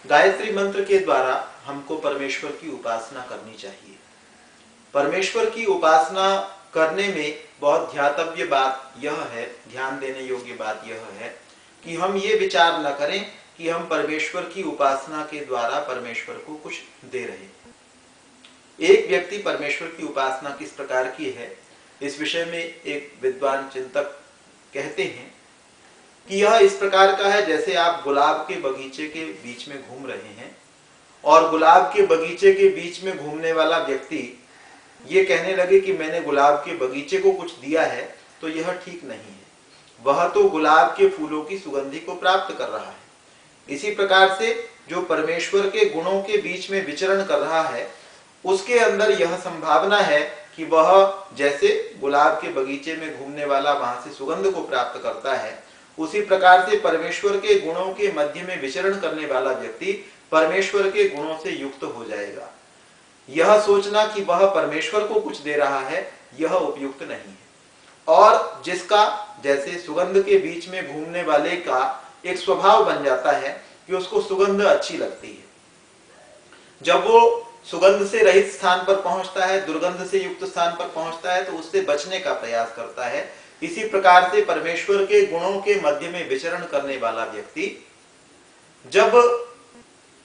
गायत्री मंत्र के द्वारा हमको परमेश्वर की उपासना करनी चाहिए। परमेश्वर की उपासना करने में बहुत ध्यातव्य बात यह है, ध्यान देने योग्य बात यह है कि हम ये विचार न करें कि हम परमेश्वर की उपासना के द्वारा परमेश्वर को कुछ दे रहे हैं। एक व्यक्ति परमेश्वर की उपासना किस प्रकार की है, इस विषय में एक विद्वान चिंतक कहते हैं कि यह इस प्रकार का है जैसे आप गुलाब के बगीचे के बीच में घूम रहे हैं और गुलाब के बगीचे के बीच में घूमने वाला व्यक्ति ये कहने लगे कि मैंने गुलाब के बगीचे को कुछ दिया है, तो यह ठीक नहीं है। वह तो गुलाब के फूलों की सुगंधि को प्राप्त कर रहा है। इसी प्रकार से जो परमेश्वर के गुणों के बीच में विचरण कर रहा है, उसके अंदर यह संभावना है कि वह जैसे गुलाब के बगीचे में घूमने वाला वहां से सुगंध को प्राप्त करता है, उसी प्रकार से परमेश्वर के गुणों के मध्य में विचरण करने वाला व्यक्ति परमेश्वर के गुणों से युक्त हो जाएगा। यह सोचना कि वह परमेश्वर को कुछ दे रहा है, यह उपयुक्त नहीं है। और जिसका जैसे सुगंध के बीच में घूमने वाले का एक स्वभाव बन जाता है कि उसको सुगंध अच्छी लगती है, जब वो सुगंध से रहित स्थान पर पहुंचता है, दुर्गंध से युक्त स्थान पर पहुंचता है, तो उससे बचने का प्रयास करता है। इसी प्रकार से परमेश्वर के गुणों के मध्य में विचरण करने वाला व्यक्ति जब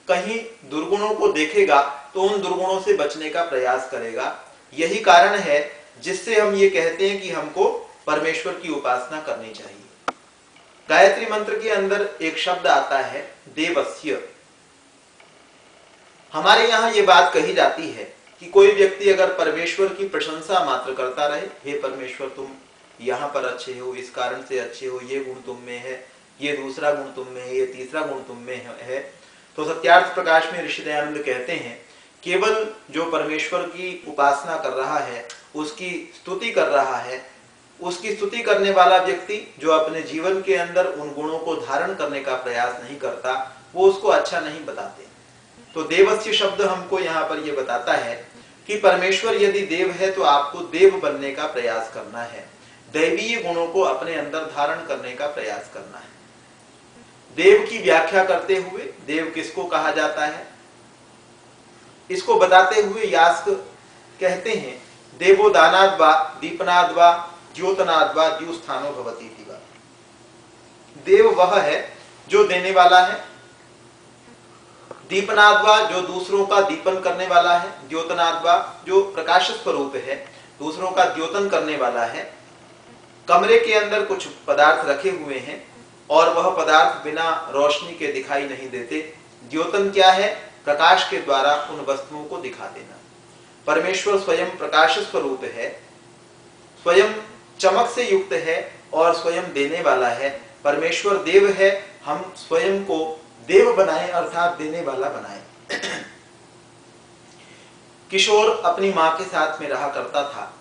कहीं दुर्गुणों को देखेगा तो उन दुर्गुणों से बचने का प्रयास करेगा। यही कारण है जिससे हम ये कहते हैं कि हमको परमेश्वर की उपासना करनी चाहिए। गायत्री मंत्र के अंदर एक शब्द आता है देवस्य। हमारे यहाँ ये बात कही जाती है कि कोई व्यक्ति अगर परमेश्वर की प्रशंसा मात्र करता रहे, हे परमेश्वर तुम यहाँ पर अच्छे हो, इस कारण से अच्छे हो, ये गुण तुम में है, ये दूसरा गुण तुम में है, ये तीसरा गुण तुम में है, तो सत्यार्थ प्रकाश में ऋषि दयानंद कहते हैं केवल जो परमेश्वर की उपासना कर रहा है, उसकी स्तुति कर रहा है, उसकी स्तुति करने वाला व्यक्ति जो अपने जीवन के अंदर उन गुणों को धारण करने का प्रयास नहीं करता, वो उसको अच्छा नहीं बताते। तो देवस्य शब्द हमको यहाँ पर यह बताता है कि परमेश्वर यदि देव है तो आपको देव बनने का प्रयास करना है, दैवीय गुणों को अपने अंदर धारण करने का प्रयास करना है। देव की व्याख्या करते हुए देव किसको कहा जाता है, इसको बताते हुए यास्क कहते हैं देवो दानाद्वा दीपनाद्वा द्योतनाद्वा द्युस्थानो भवति दिवा। देव वह है जो देने वाला है, दीपनाद्वा जो दूसरों का दीपन करने वाला है, द्योतनाद्वा जो प्रकाश स्वरूप है, दूसरों का द्योतन करने वाला है। कमरे के अंदर कुछ पदार्थ रखे हुए हैं और वह पदार्थ बिना रोशनी के दिखाई नहीं देते। द्योतन क्या है? प्रकाश के द्वारा उन वस्तुओं को दिखा देना। परमेश्वर स्वयं प्रकाश स्वरूप है, स्वयं चमक से युक्त है और स्वयं देने वाला है। परमेश्वर देव है, हम स्वयं को देव बनाए अर्थात देने वाला बनाए। किशोर अपनी मां के साथ में रहा करता था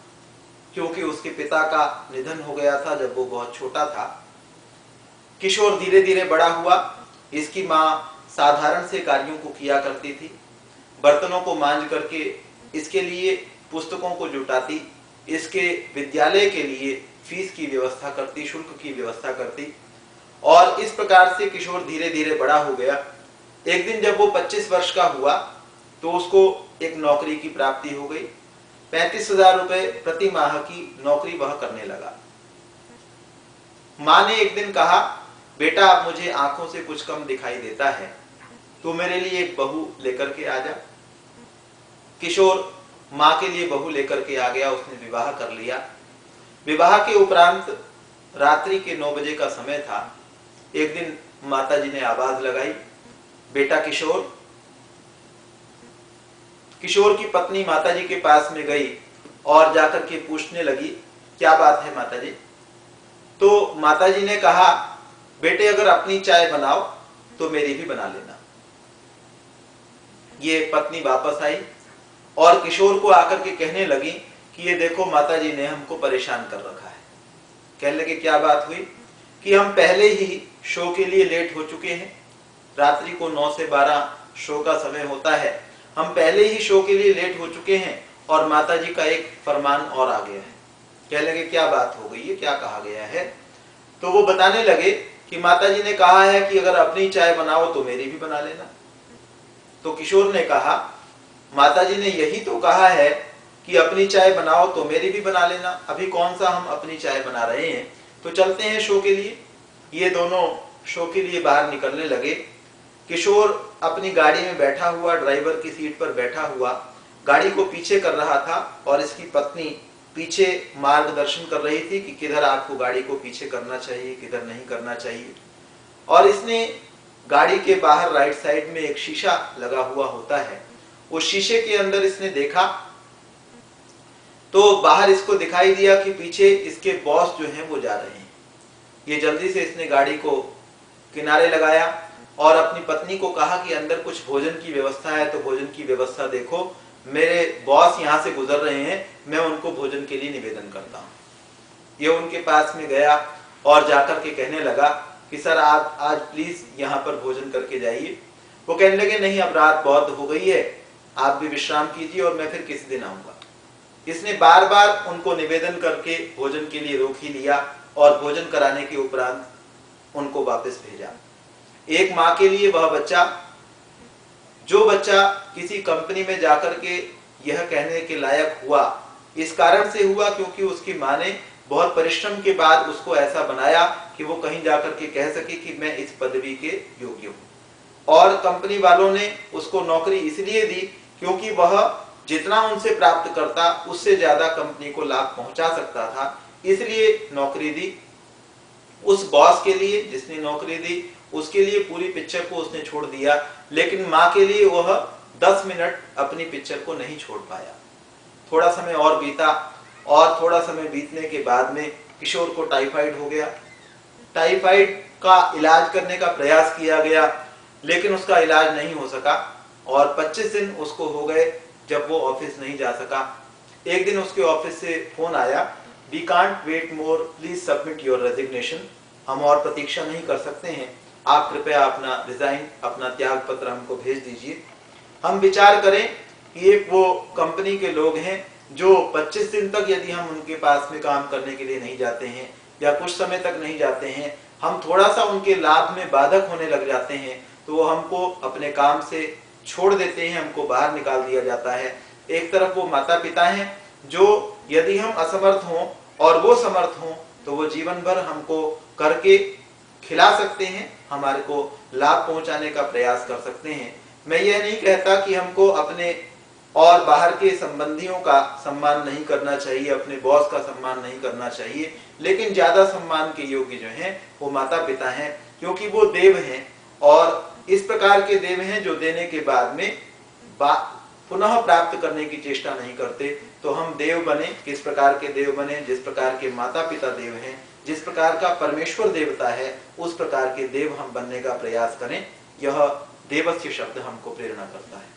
क्योंकि उसके पिता का निधन हो गया था जब वो बहुत छोटा था। किशोर धीरे धीरे बड़ा हुआ। इसकी मां साधारण से कार्यों को किया करती थी, बर्तनों को मांज करके इसके लिए पुस्तकों को जुटाती, इसके विद्यालय के लिए फीस की व्यवस्था करती, शुल्क की व्यवस्था करती। और इस प्रकार से किशोर धीरे धीरे बड़ा हो गया। एक दिन जब वो 25 वर्ष का हुआ तो उसको एक नौकरी की प्राप्ति हो गई। 35,000 रुपए प्रति माह की नौकरी वह करने लगा। मां ने एक दिन कहा, बेटा अब मुझे आंखों से कुछ कम दिखाई देता है, तो मेरे लिए एक बहू लेकर के आ जा। किशोर मां के लिए बहू लेकर के आ गया। उसने विवाह कर लिया। विवाह के उपरांत रात्रि के 9 बजे का समय था। एक दिन माताजी ने आवाज लगाई, बेटा किशोर। किशोर की पत्नी माताजी के पास में गई और जाकर के पूछने लगी, क्या बात है माताजी? तो माताजी ने कहा, बेटे अगर अपनी चाय बनाओ तो मेरी भी बना लेना। ये पत्नी वापस आई और किशोर को आकर के कहने लगी कि ये देखो माताजी ने हमको परेशान कर रखा है। कहने लगे क्या बात हुई? कि हम पहले ही शो के लिए लेट हो चुके हैं। रात्रि को 9 से 12 शो का समय होता है। हम पहले ही शो के लिए लेट हो चुके हैं और माताजी का एक फरमान और आ गया है। कहने लगे क्या बात हो गई है, क्या कहा गया है? तो वो बताने लगे कि माताजी ने कहा है कि अगर अपनी चाय बनाओ तो मेरी भी बना लेना। तो किशोर ने कहा, माताजी ने यही तो कहा है कि अपनी चाय बनाओ तो मेरी भी बना लेना, अभी कौन सा हम अपनी चाय बना रहे हैं, तो चलते हैं शो के लिए। ये दोनों शो के लिए बाहर निकलने लगे। किशोर अपनी गाड़ी में बैठा हुआ, ड्राइवर की सीट पर बैठा हुआ गाड़ी को पीछे कर रहा था और इसकी पत्नी पीछे मार्गदर्शन कर रही थी कि किधर आपको गाड़ी को पीछे करना चाहिए, किधर नहीं करना चाहिए। और इसने गाड़ी के बाहर राइट साइड में एक शीशा लगा हुआ होता है, उस शीशे के अंदर इसने देखा तो बाहर इसको दिखाई दिया कि पीछे इसके बॉस जो हैं वो जा रहे हैं। ये जल्दी से इसने गाड़ी को किनारे लगाया और अपनी पत्नी को कहा कि अंदर कुछ भोजन की व्यवस्था है तो भोजन की व्यवस्था देखो, मेरे बॉस यहाँ से गुजर रहे हैं, मैं उनको भोजन के लिए निवेदन करता हूँ। ये उनके पास में गया और जाकर के कहने लगा कि सर आप आज प्लीज यहाँ पर भोजन करके जाइए। वो कहने लगे नहीं, अब रात बहुत हो गई है, आप भी विश्राम कीजिए और मैं फिर किसी दिन आऊंगा। इसने बार बार उनको निवेदन करके भोजन के लिए रोक ही लिया और भोजन कराने के उपरांत उनको वापस भेजा। एक माँ के लिए वह बच्चा, जो बच्चा किसी कंपनी में जाकर के यह कहने के लायक हुआ, इस कारण से हुआ क्योंकि उसकी माँ ने बहुत परिश्रम के बाद उसको ऐसा बनाया कि वो कहीं जाकर के कह सके कि मैं इस पदवी के योग्य हूँ। और कंपनी वालों ने उसको नौकरी इसलिए दी क्योंकि वह जितना उनसे प्राप्त करता उससे ज्यादा कंपनी को लाभ पहुंचा सकता था, इसलिए नौकरी दी। उस बॉस के लिए जिसने नौकरी दी उसके लिए पूरी पिक्चर को उसने छोड़ दिया, लेकिन माँ के लिए वह 10 मिनट अपनी पिक्चर को नहीं छोड़ पाया। थोड़ा समय और बीता और थोड़ा समय बीतने के बाद में किशोर को टाइफाइड हो गया। टाइफाइड का इलाज करने का प्रयास किया गया लेकिन उसका इलाज नहीं हो सका और 25 दिन उसको हो गए जब वो ऑफिस नहीं जा सका। एक दिन उसके ऑफिस से फोन आया, we can't wait more, please submit your resignation. हम और प्रतीक्षा नहीं कर सकते हैं, आप कृपया अपना रिजाइन, अपना त्याग पत्र हमको भेज दीजिए। हम विचार करें कि एक वो कंपनी के लोग हैं जो 25 दिन तक यदि हम उनके पास में काम करने के लिए नहीं जाते हैं या कुछ समय तक नहीं जाते हैं, हम थोड़ा सा उनके लाभ में बाधक होने लग जाते हैं तो वो हमको अपने काम से छोड़ देते हैं, हमको बाहर निकाल दिया जाता है। एक तरफ वो माता पिता हैं जो यदि हम असमर्थ हों और वो समर्थ हों तो वो जीवन भर हमको करके खिला सकते हैं, हमारे को लाभ पहुंचाने का प्रयास कर सकते हैं। मैं यह नहीं कहता कि हमको अपने और बाहर के संबंधियों का सम्मान नहीं करना चाहिए, अपने बॉस का सम्मान नहीं करना चाहिए, लेकिन ज्यादा सम्मान के योग्य जो हैं वो माता पिता हैं क्योंकि वो देव हैं और इस प्रकार के देव हैं जो देने के बाद में पुनः प्राप्त करने की चेष्टा नहीं करते। तो हम देव बने, किस प्रकार के देव बने, जिस प्रकार के माता पिता देव हैं, जिस प्रकार का परमेश्वर देवता है उस प्रकार के देव हम बनने का प्रयास करें। यह देवस्य शब्द हमको प्रेरणा करता है।